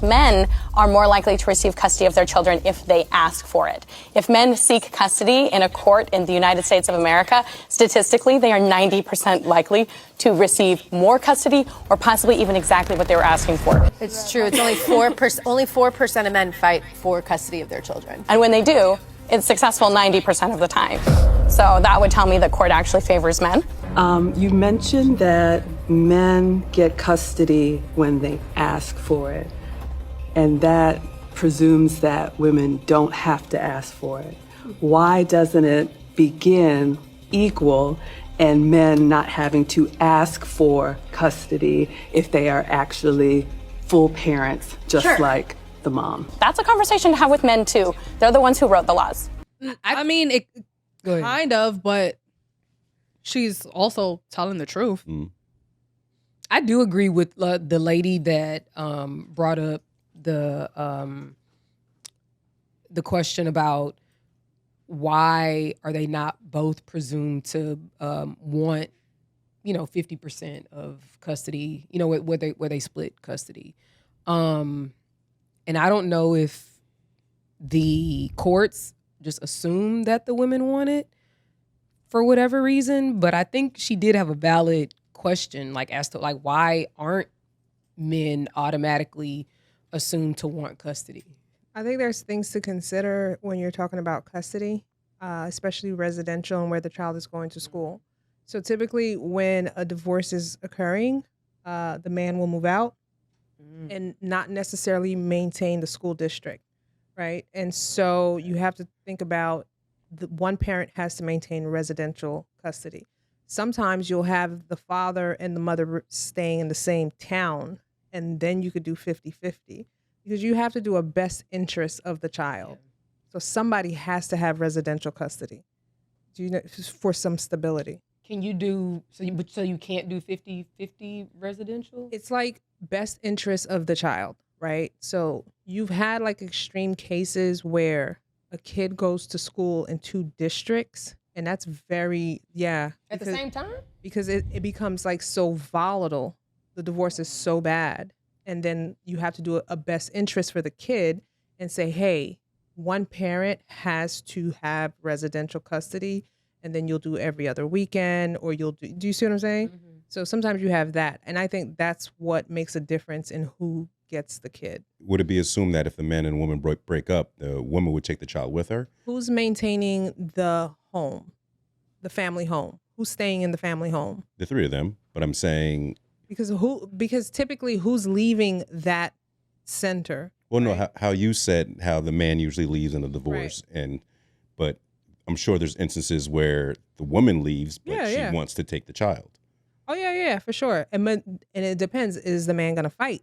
Men are more likely to receive custody of their children if they ask for it. If men seek custody in a court in the United States of America, statistically, they are 90% likely to receive more custody or possibly even exactly what they were asking for. It's true. It's only 4%. Only 4% of men fight for custody of their children. And when they do, it's successful 90% of the time. So that would tell me that court actually favors men. You mentioned that men get custody when they ask for it. And that presumes that women don't have to ask for it. Why doesn't it begin equal and men not having to ask for custody if they are actually full parents, just like the mom? That's a conversation to have with men, too. They're the ones who wrote the laws. I mean, it kind of, but she's also telling the truth. I do agree with the lady that brought up the question about why are they not both presumed to want 50% of custody, where they split custody, and I don't know if the courts just assume that the women want it for whatever reason, but I think she did have a valid question, as to why aren't men automatically assumed to want custody? I think there's things to consider when you're talking about custody, especially residential and where the child is going to school. So typically when a divorce is occurring, the man will move out and not necessarily maintain the school district, right? And so you have to think about the one parent has to maintain residential custody. Sometimes you'll have the father and the mother staying in the same town, and then you could do 50-50 because you have to do a best interest of the child. So somebody has to have residential custody for some stability. Can you do, so you can't do 50-50 residential? It's like best interest of the child, right? So you've had extreme cases where a kid goes to school in 2 districts, and that's very, At the same time? Because it becomes so volatile. The divorce is so bad. And then you have to do a best interest for the kid and say, hey, one parent has to have residential custody, and then you'll do every other weekend, or do you see what I'm saying? Mm-hmm. So sometimes you have that. And I think that's what makes a difference in who gets the kid. Would it be assumed that if the man and woman break up, the woman would take the child with her? Who's maintaining the home, the family home? Who's staying in the family home? The 3 of them, but I'm saying... Because typically who's leaving that center? Well, right? no, how you said how the man usually leaves in a divorce, right. But I'm sure there's instances where the woman leaves, but she wants to take the child. Oh yeah, for sure. And it depends. Is the man gonna fight?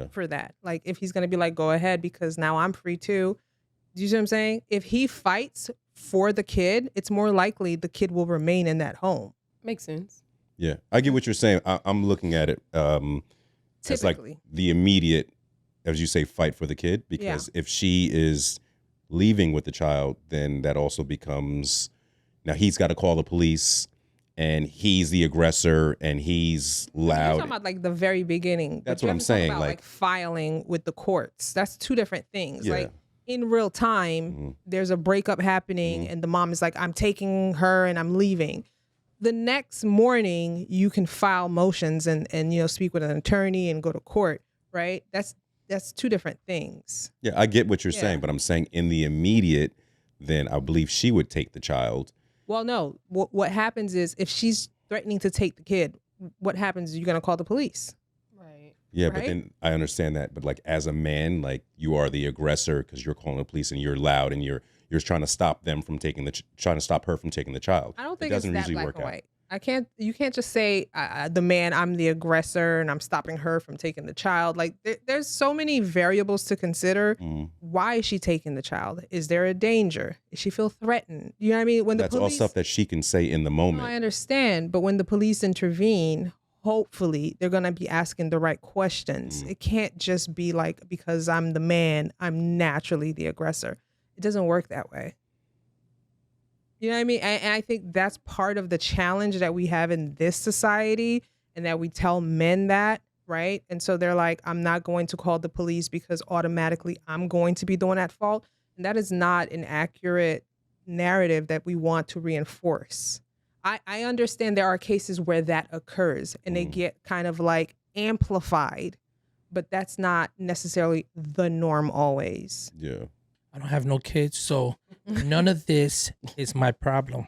For that? If he's gonna be go ahead because now I'm free too. Do you see what I'm saying? If he fights for the kid, it's more likely the kid will remain in that home. Makes sense. Yeah, I get what you're saying. I'm looking at it as the immediate, as you say, fight for the kid. Because if she is leaving with the child, then that also becomes, now he's got to call the police, and he's the aggressor, and he's loud. You're talking about the very beginning. That's what I'm saying. About, filing with the courts. That's 2 different things. Yeah. In real time, there's a breakup happening, and the mom is I'm taking her and I'm leaving. The next morning, you can file motions and speak with an attorney and go to court, right? That's 2 different things. Yeah, I get what you're saying, but I'm saying in the immediate, then I believe she would take the child. Well, no. What happens is if she's threatening to take the kid, what happens is you're going to call the police. Right. Yeah, right? But then I understand that. But as a man, you are the aggressor because you're calling the police and you're loud and you're trying to stop them from trying to stop her from taking the child. I don't think it doesn't it's that usually black work and out. white. You can't just say the man, I'm the aggressor and I'm stopping her from taking the child. There's so many variables to consider. Why is she taking the child? Is there a danger? Does she feel threatened? You know what I mean? That's all stuff that she can say in the moment. I understand. But when the police intervene, hopefully they're going to be asking the right questions. It can't just be because I'm the man, I'm naturally the aggressor. It doesn't work that way. You know what I mean? And I think that's part of the challenge that we have in this society, and that we tell men that right? And so they're like, I'm not going to call the police because automatically I'm going to be the one at fault. And that is not an accurate narrative that we want to reinforce. I understand there are cases where that occurs and they get kind of like amplified, but that's not necessarily the norm always. Yeah. I don't have no kids, so none of this is my problem.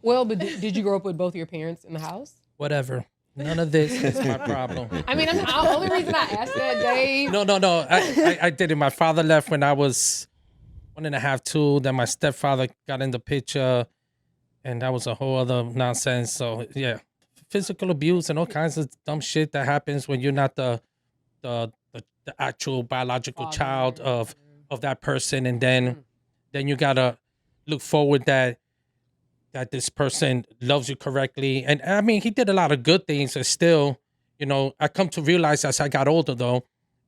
Well, but did you grow up with both your parents in the house? Whatever. None of this is my problem. I mean, the only reason I asked that, Dave. No. I did it. My father left when I was 1.5, 2. Then my stepfather got in the picture, and that was a whole other nonsense. So yeah, physical abuse and all kinds of dumb shit that happens when you're not the actual biological child of that person, and then you gotta look forward that this person loves you correctly. And I mean, he did a lot of good things, and still, I come to realize as I got older though,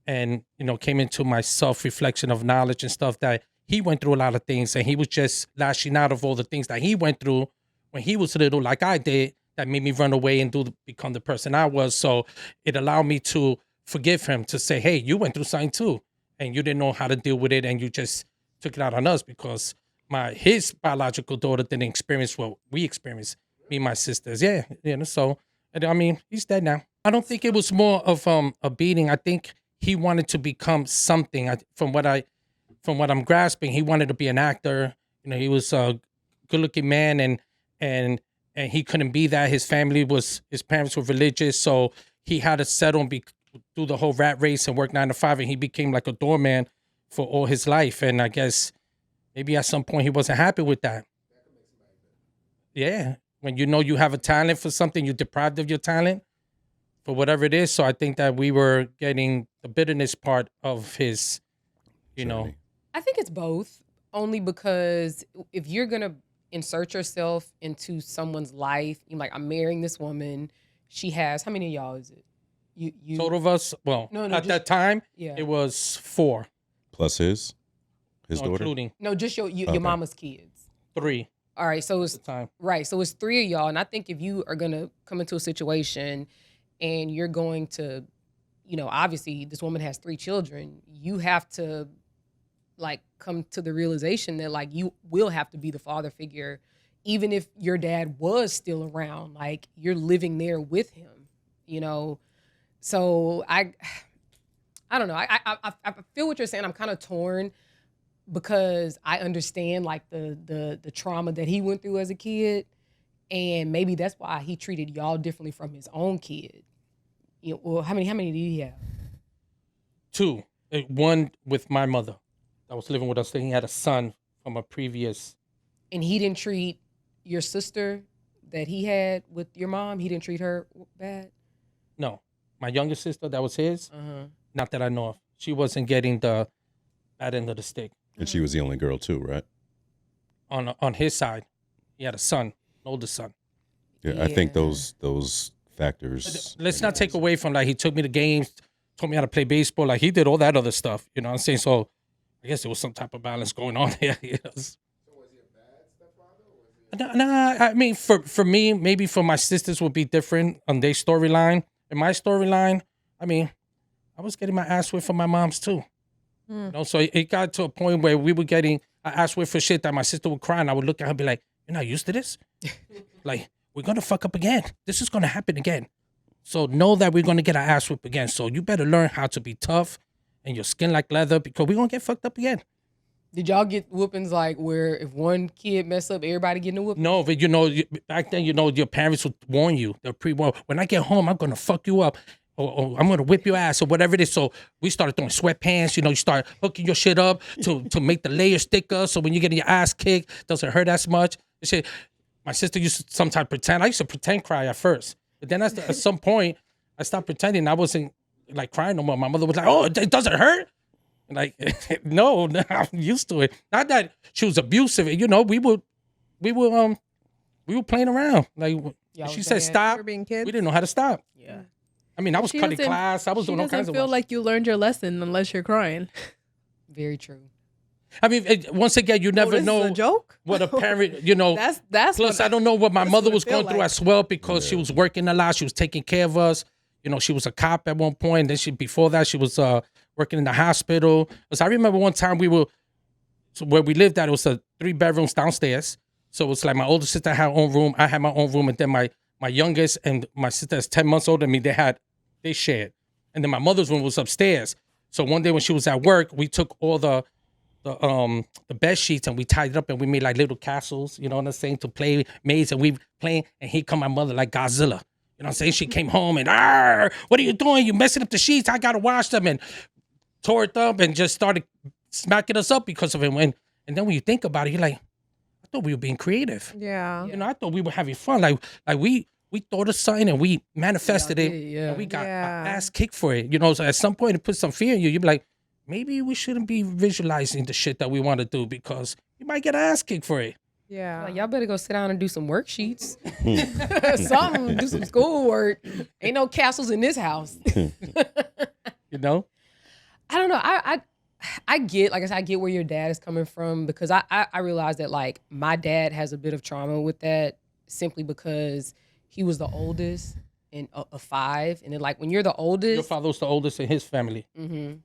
and came into my self-reflection of knowledge and stuff, that he went through a lot of things, and he was just lashing out of all the things that he went through when he was little, like I did, that made me run away and become the person I was. So it allowed me to forgive him, to say, hey, you went through something too, and you didn't know how to deal with it, and you just took it out on us because his biological daughter didn't experience what we experienced, me and my sisters. Yeah, so, I mean, he's dead now. I don't think it was more of a beating. I think he wanted to become something. From what I'm grasping, he wanted to be an actor. He was a good-looking man, and he couldn't be that. His parents were religious, so he had to settle and do the whole rat race and work 9 to 5, and he became like a doorman for all his life. And I guess maybe at some point he wasn't happy with that. Yeah, when you have a talent for something, you're deprived of your talent for whatever it is. So I think that we were getting the bitterness part of his, Journey. I think it's both, only because if you're gonna insert yourself into someone's life, you're like, I'm marrying this woman. She has, how many of y'all is it? You total of us. Well, No, at just- that time, Yeah. it was 4, Plus his daughter. including No, just your Okay. mama's kids. 3 All right, so at it's the time. right. So it's 3 of y'all, and I think if you are gonna come into a situation and you're going to, obviously this woman has 3 children, you have to like come to the realization that like you will have to be the father figure, even if your dad was still around. Like you're living there with him, So I don't know. I feel what you're saying. I'm kind of torn because I understand like the trauma that he went through as a kid, and maybe that's why he treated y'all differently from his own kid. Well, how many did he have? 2. One with my mother that was living with us. Then he had a son from a previous. And he didn't treat your sister that he had with your mom. He didn't treat her bad. No, my younger sister, that was his. Not that I know of. She wasn't getting the bad end of the stick. And she was the only girl too, right? On his side, he had a son, an older son. Yeah, I think those factors. Let's not take away from like he took me to games, taught me how to play baseball. Like he did all that other stuff. You know what I'm saying? So I guess there was some type of balance going on there. Yes. Nah, I mean, for me, maybe for my sisters would be different on their storyline. In my storyline, I mean, I was getting my ass whipped for my moms too. So it got to a point where we were getting an ass whipped for shit that my sister would cry, and I would look at her and be like, "You're not used to this? Like, we're gonna fuck up again. This is gonna happen again. So know that we're gonna get our ass whipped again. So you better learn how to be tough and your skin like leather because we're gonna get fucked up again." Did y'all get whoopings like where if one kid mess up, everybody getting a whooping? No, but back then, your parents would warn you. They'll pre-warn. When I get home, I'm gonna fuck you up, or I'm gonna whip your ass, or whatever it is. So we started throwing sweatpants. You start hooking your shit up to make the layers thicker. So when you're getting your ass kicked, it doesn't hurt as much. Shit. My sister used to sometimes pretend. I used to pretend cry at first, but then at some point, I stopped pretending. I wasn't like crying no more. My mother was like, "Oh, it doesn't hurt." Like, no, I'm used to it. Not that she was abusive. We were playing around. Like, she said stop. We're being kids. We didn't know how to stop. Yeah. I mean, I was cutting class. I was doing all kinds of feel work. like you learned your lesson unless you're crying. Very true. I mean, once again, you never this is know a joke? what a parent, That's Plus, what I don't know what my that's mother what it was feel going through like. as well because she was working a lot. She was taking care of us. You know, she was a cop at one point. Then before that, she was working in the hospital. Because I remember one time where we lived at, it was 3 bedrooms downstairs. So it was like my older sister had her own room. I had my own room. And then my youngest and my sister is 10 months older than me. They shared. And then my mother's room was upstairs. So one day when she was at work, we took all the bed sheets and we tied it up and we made like little castles, you know what I'm saying, to play maze, and we playing, and here come my mother like Godzilla. You know what I'm saying? She came home and, what are you doing? You messing up the sheets. I got to wash them, and tore it up and just started smacking us up because of it. And then when you think about it, you're like, I thought we were being creative. Yeah. You know, I thought we were having fun. Like we thought of something and we manifested it. And we got our ass kicked for it. You know, so at some point it put some fear in you. You'd be like, maybe we shouldn't be visualizing the shit that we want to do because you might get an ass kicked for it. Yeah. Like, y'all better go sit down and do some worksheets. Something, do some schoolwork. Ain't no castles in this house. You know? I don't know. I get, like I said, I get where your dad is coming from, because I realize that, like, my dad has a bit of trauma with that, simply because he was the oldest of 5. And then, like, when you're the oldest. Your father was the oldest in his family. Mm-hmm.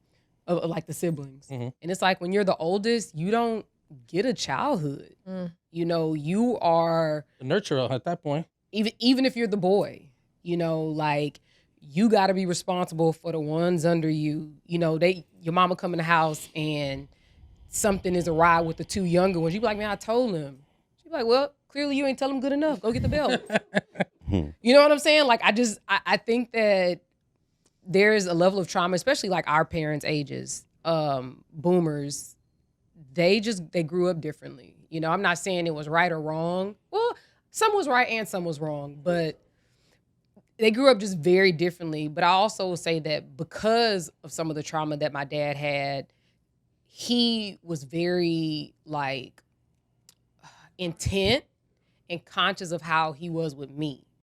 Of like the siblings. Mm-hmm. And it's like, when you're the oldest, you don't get a childhood. You know, you are the nurturer at that point. Even if you're the boy, you know, like, you got to be responsible for the ones under you. You know, your mama come in the house and something is awry with the 2 younger ones. You be like, man, I told him. She be like, well, clearly you ain't tell him good enough. Go get the belt. You know what I'm saying? Like, I think that there's a level of trauma, especially like our parents' ages, boomers. They grew up differently. You know, I'm not saying it was right or wrong. Well, some was right and some was wrong, but they grew up just very differently. But I also will say that because of some of the trauma that my dad had, he was very, like, intent and conscious of how he was with me.